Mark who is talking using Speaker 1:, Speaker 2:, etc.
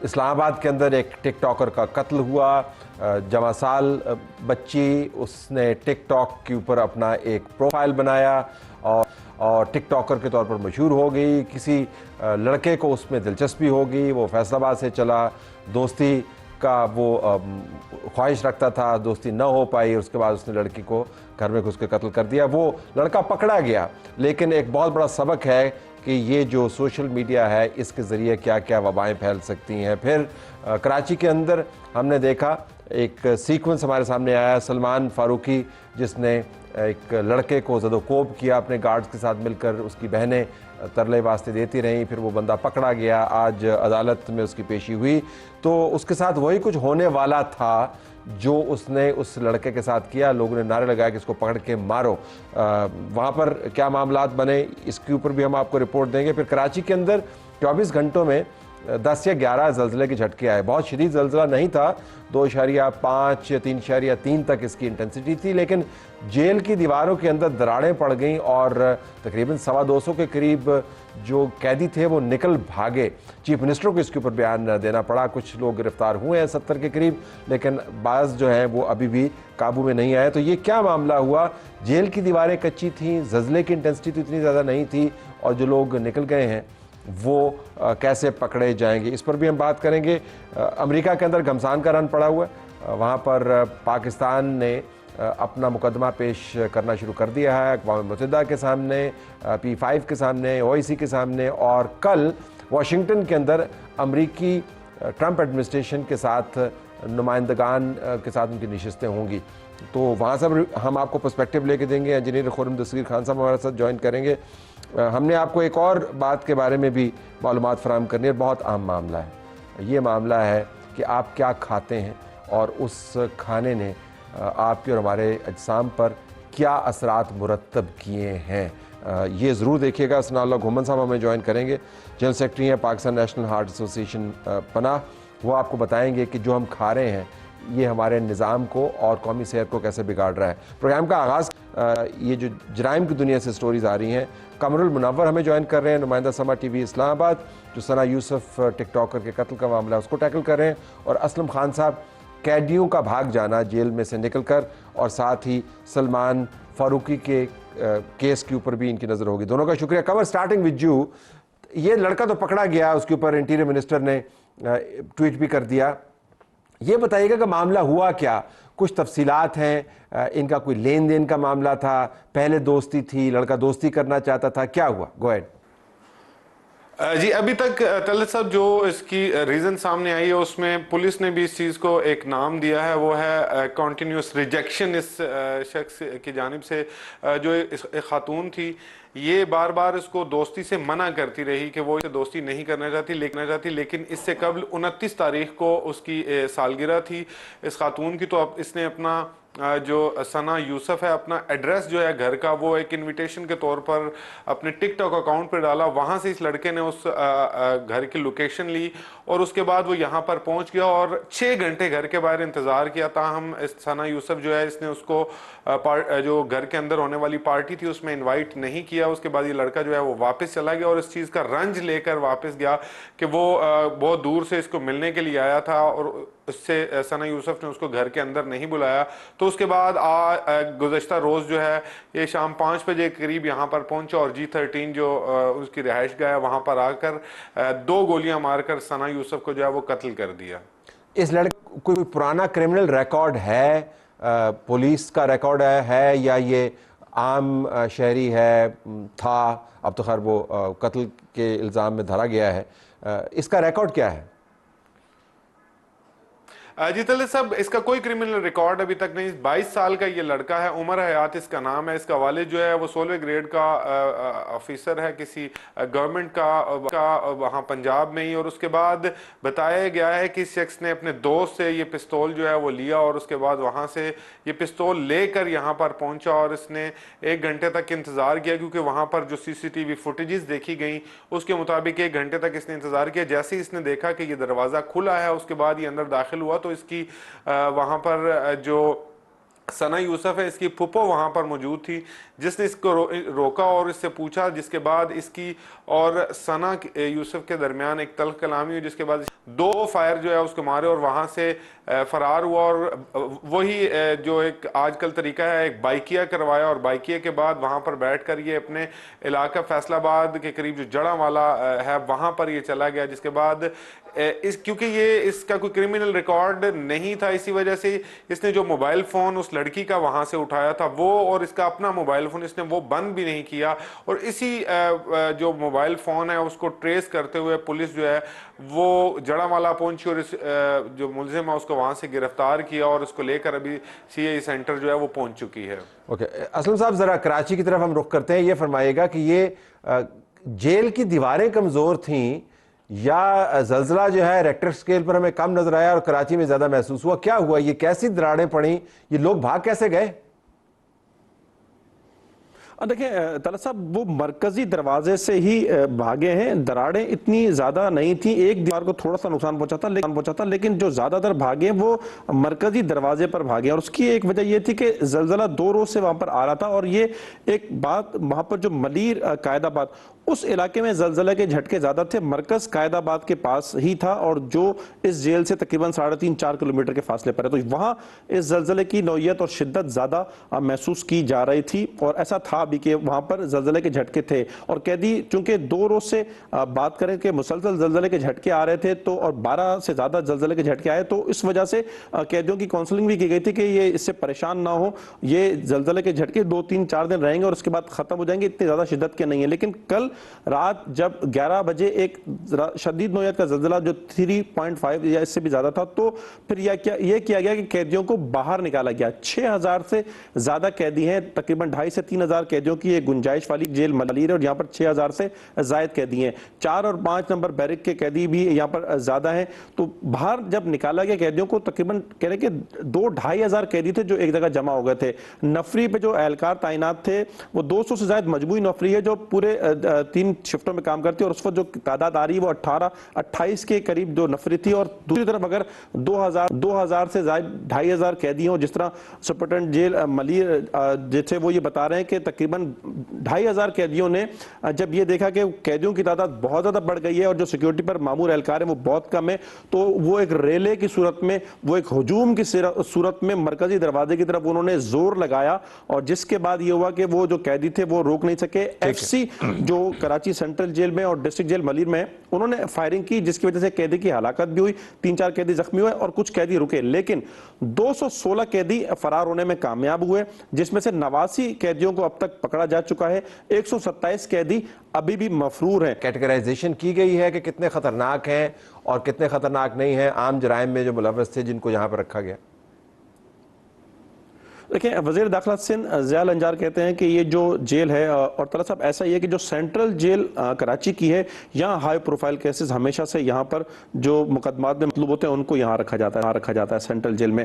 Speaker 1: इस्लामाबाद के अंदर एक टिकटॉकर का कत्ल हुआ। जमासाल बच्ची, उसने टिकटॉक के ऊपर अपना एक प्रोफाइल बनाया और टिकटॉकर के तौर पर मशहूर हो गई। किसी लड़के को उसमें दिलचस्पी हो गई, वो फैसलाबाद से चला, दोस्ती का वो ख्वाहिश रखता था, दोस्ती न हो पाई, उसके बाद उसने लड़की को घर में घुस के कत्ल कर दिया। वो लड़का पकड़ा गया, लेकिन एक बहुत बड़ा सबक है कि ये जो सोशल मीडिया है इसके ज़रिए क्या क्या वबाएँ फैल सकती हैं। फिर कराची के अंदर हमने देखा एक सीक्वेंस हमारे सामने आया, सलमान फारूकी जिसने एक लड़के को ज़दोकोब किया अपने गार्ड्स के साथ मिलकर, उसकी बहनें तरले वास्ते देती रहीं, फिर वो बंदा पकड़ा गया, आज अदालत में उसकी पेशी हुई। तो उसके साथ वही कुछ होने वाला था जो उसने उस लड़के के साथ किया। लोगों ने नारे लगाया कि इसको पकड़ के मारो। वहाँ पर क्या मामलात बने इसके ऊपर भी हम आपको रिपोर्ट देंगे। फिर कराची के अंदर 24 घंटों में 10 या 11 ज़लज़ले के झटके आए। बहुत शदीद ज़लज़ला नहीं था, 2.5 या 3.3 तक इसकी इंटेंसिटी थी, लेकिन जेल की दीवारों के अंदर दरारें पड़ गईं और तकरीबन 225 के करीब जो कैदी थे वो निकल भागे। चीफ मिनिस्टर को इसके ऊपर बयान देना पड़ा। कुछ लोग गिरफ्तार हुए हैं 70 के करीब, लेकिन बाज़ जो हैं वो अभी भी काबू में नहीं आए। तो ये क्या मामला हुआ? जेल की दीवारें कच्ची थीं, ज़लज़ले की इंटेंसिटी तो इतनी ज़्यादा नहीं थी, और जो लोग निकल गए हैं वो कैसे पकड़े जाएंगे, इस पर भी हम बात करेंगे। अमेरिका के अंदर घमसान का रन पड़ा हुआ है। वहाँ पर पाकिस्तान ने अपना मुकदमा पेश करना शुरू कर दिया है अक़वाम मुत्तहिदा के सामने, P5 के सामने, OIC के सामने, और कल वाशिंगटन के अंदर अमरीकी ट्रंप एडमिनिस्ट्रेशन के साथ नुमाइंदगान के साथ उनकी नशिस्तें होंगी। तो वहाँ से हम आपको पर्सपेक्टिव लेके देंगे। इंजीनियर खुर्रम दस्तगीर खान साहब हमारे साथ ज्वाइन करेंगे। हमने आपको एक और बात के बारे में भी मालूमात फराहम करनी है। बहुत अहम मामला है ये, मामला है कि आप क्या खाते हैं और उस खाने ने आपके और हमारे अजसाम पर क्या असरात मुरतब किए हैं। ये ज़रूर देखिएगा। सनाउल्लाह घुमन साहब हमें ज्वाइन करेंगे, जनरल सेक्रेटरी हैं पाकिस्तान नेशनल हार्ट एसोसिएशन पनाह। वो आपको बताएंगे कि जो हम खा रहे हैं ये हमारे निज़ाम को और कौमी सेहत को कैसे बिगाड़ रहा है। प्रोग्राम का आगाज़ ये जो जराइम की दुनिया से स्टोरीज़ आ रही हैं, कमरुल मुनव्वर हमें ज्वाइन कर रहे हैं, नुमाइंदा समा टीवी इस्लामाबाद, जो सना यूसुफ टिकटॉकर के कत्ल का मामला है उसको टैकल कर रहे हैं, और असलम खान साहब कैदियों का भाग जाना जेल में से निकल कर, और साथ ही सलमान फारूकी के केस के ऊपर भी इनकी नज़र होगी। दोनों का शुक्रिया। कमर, स्टार्टिंग विद यू, ये लड़का तो पकड़ा गया, उसके ऊपर इंटीरियर मिनिस्टर ने ट्वीट भी कर दिया। ये बताइएगा कि मामला हुआ क्या, कुछ तफसीलात हैं, इनका कोई लेन देन का मामला था, पहले दोस्ती थी, लड़का दोस्ती करना चाहता था, क्या हुआ? Go ahead.
Speaker 2: जी, अभी तक तलत साहब जो इसकी रीज़न सामने आई है उसमें पुलिस ने भी इस चीज़ को एक नाम दिया है, वो है कॉन्टीन्यूस रिजेक्शन इस शख्स की जानिब से। जो एक खातून थी, ये बार बार इसको दोस्ती से मना करती रही कि वो इसे दोस्ती नहीं करना चाहती, लेकिन इससे कबल 29 तारीख को उसकी सालगिरह थी इस खातून की। तो अब इसने अपना जो सना यूसुफ है, अपना एड्रेस जो है घर का, वो एक इनविटेशन के तौर पर अपने टिकटॉक अकाउंट पर डाला। वहाँ से इस लड़के ने उस घर की लोकेशन ली और उसके बाद वो यहाँ पर पहुँच गया और 6 घंटे घर के बाहर इंतज़ार किया। ताहम सना यूसुफ जो है, इसने उसको जो घर के अंदर होने वाली पार्टी थी उसमें इन्वाइट नहीं किया। उसके बाद ये लड़का जो है वो वापस चला गया और इस चीज़ का रंज लेकर वापस गया कि वो बहुत दूर से इसको मिलने के लिए आया था और उससे सना यूसुफ ने उसको घर के अंदर नहीं बुलाया। तो उसके बाद गुज़श्ता रोज़ जो है ये शाम 5 बजे करीब यहाँ पर पहुंचा और G13 जो उसकी रिहाइश गाह है वहाँ पर आकर 2 गोलियां मारकर सना यूसुफ को जो है वो कत्ल कर दिया।
Speaker 1: इस लड़के कोई पुराना क्रिमिनल रिकॉर्ड है, पुलिस का रिकॉर्ड है, या ये आम शहरी है था? अब तो खैर वो कत्ल के इल्ज़ाम में धरा गया है, इसका रिकॉर्ड क्या है?
Speaker 2: जी तले साहब, इसका कोई क्रिमिनल रिकॉर्ड अभी तक नहीं। 22 साल का ये लड़का है, उमर हयात इसका नाम है। इसका वालिद जो है वो 16वें ग्रेड का ऑफिसर है किसी गवर्नमेंट का वहाँ पंजाब में ही। और उसके बाद बताया गया है कि इस शख्स ने अपने दोस्त से ये पिस्तौल जो है वो लिया और उसके बाद वहाँ से ये पिस्तौल लेकर यहाँ पर पहुँचा और इसने 1 घंटे तक इंतज़ार किया, क्योंकि वहाँ पर जो CCTV फुटेजेस देखी गई उसके मुताबिक 1 घंटे तक इसने इंतज़ार किया। जैसे ही इसने देखा कि ये दरवाज़ा खुला है उसके बाद ये अंदर दाखिल हुआ तो इसकी वहाँ पर जो सना यूसुफ है, इसकी फुप्पो वहां पर मौजूद थी, जिसने इसको रोका और इससे पूछा, जिसके बाद इसकी और सना यूसुफ के दरमियान एक तल्ख कलामी हुई, जिसके बाद 2 फायर जो है उसको मारे और वहां से फरार हुआ। और वही जो एक आजकल तरीका है, एक बाइकिया करवाया और बाइकिया के बाद वहां पर बैठकर ये अपने इलाका फैसलाबाद के करीब जो जड़ा वाला है वहां पर ये चला गया, जिसके बाद क्योंकि ये इसका कोई क्रिमिनल रिकॉर्ड नहीं था, इसी वजह से इसने जो मोबाइल फोन उस लड़की का वहां से उठाया था वो, और इसका अपना मोबाइल फोन इसने वो बंद भी नहीं किया, और इसी जो मोबाइल फोन है उसको ट्रेस करते हुए पुलिस जो है वो जड़ावाला पहुंची और इस जो मुलजिम है उसको वहां से गिरफ्तार किया और उसको लेकर अभी सीआई सेंटर जो है वो पहुंच चुकी है।
Speaker 1: ओके, असलम साहब जरा कराची की तरफ हम रुख करते हैं। ये फरमाइएगा कि ये जेल की दीवारें कमजोर थीं या जल्जला जो है रेक्टर स्केल पर हमें कम नजर आया और कराची में ज्यादा महसूस हुआ, क्या हुआ? ये कैसी दरारें पड़ी, ये लोग भाग कैसे गए?
Speaker 3: देखिए तलत साहब, वो मरकजी दरवाजे से ही भागे हैं। दरारें इतनी ज्यादा नहीं थी, एक दीवार को थोड़ा सा नुकसान पहुंचा था, लेकिन जो ज्यादातर भागे वो मरकजी दरवाजे पर भागे। और उसकी एक वजह यह थी कि जलजला 2 रोज से वहां पर आ रहा था, और ये एक बात वहां पर जो मलीर कायदाबाद उस इलाके में जलजला के झटके ज्यादा थे। मरकज कायदाबाद के पास ही था और जो इस जेल से तकरीबन 3.5-4 किलोमीटर के फासले पर है, तो वहां इस जलजले की नौयत और शिद्दत ज्यादा महसूस की जा रही थी। और ऐसा था भी कि वहां पर जलजले के झटके थे और कैदी चूंकि 2 रोज से बात करें कि मुसलसल जलजले के झटके आ रहे थे, तो और 12 से ज्यादा जलजले के झटके आए, तो इस वजह से कैदियों की काउंसलिंग भी की गई थी कि ये इससे परेशान ना हो, ये जलजले के झटके 2-3-4 दिन रहेंगे और उसके बाद खत्म हो जाएंगे, इतनी ज्यादा शिद्दत के नहीं है। लेकिन कल रात जब 11 बजे एक शदीद नौयत का जल्जला जो 3.5 या इससे भी ज्यादा था, तो फिर यह किया गया कि कैदियों को बाहर निकाला गया। 6000 से ज्यादा कैदी हैं, तकरीबन 2.5 से 3000 कैदियों की एक गुंजाइश वाली जेल मलीर है और यहाँ पर 6000 से जायद कैदी हैं। 4 और 5 नंबर बैरिक के कैदी भी यहाँ पर ज्यादा हैं। तो बाहर जब निकाला गया कैदियों को, तकरीबन कह रहे कि 2-2.5 हजार कैदी थे जो एक जगह जमा हो गए थे। नफरी पे जो एहलकार तैनात थे वो 200 से ज्यादा मजबूरी नफरी है जो पूरे 3 शिफ्टों में काम करती है, और उस वक्त जो तादाद आ रही है वो 18-28 के करीब जो नफरी थी। और दूसरी तरफ अगर 2000 से ज्यादा 2500 कैदी हो, जिस तरह सुपरिटेंडेंट जेल मलीर जैसे वो ये बता रहे हैं कि तकरीबन 2500 कैदियों ने जब ये देखा कि कैदियों की तादाद बहुत ज्यादा बढ़ गई है और जो सिक्योरिटी पर मामूर एहलकार है वो बहुत कम है, तो वो एक रेले की सूरत में, वो एक हुजूम की सूरत में मरकजी दरवाजे की तरफ उन्होंने जोर लगाया, और जिसके बाद ये हुआ कि वो जो कैदी थे वो रोक नहीं सके। एफसी जो कराची सेंट्रल जेल में और डिस्ट्रिक्ट जेल मलीर में उन्होंने फायरिंग की, जिसकी वजह से कैदी की हलाकत भी हुई, 3-4 कैदी जख्मी हुए और कुछ कैदी रुके। लेकिन 216 कैदी फरार होने में कामयाब हुए, जिसमें से 89 कैदियों को अब तक पकड़ा जा चुका है। 127 कैदी अभी भी मफरूर हैं।
Speaker 1: कैटेगराइजेशन की गई है कि कितने खतरनाक हैं और कितने खतरनाक नहीं हैं आम जराइम में जो मुलव्वस थे जिनको यहाँ पर रखा गया?
Speaker 3: देखिए, वज़ीर दाखिला सिंध ज़िया अंजार कहते हैं कि ये जो जेल है, और तलत साहब ऐसा ही है कि जो सेंट्रल जेल कराची की है, यहाँ हाई प्रोफाइल केसेस हमेशा से यहाँ पर जो मुकदमात में मतलूब होते हैं उनको यहाँ रखा जाता है सेंट्रल जेल में।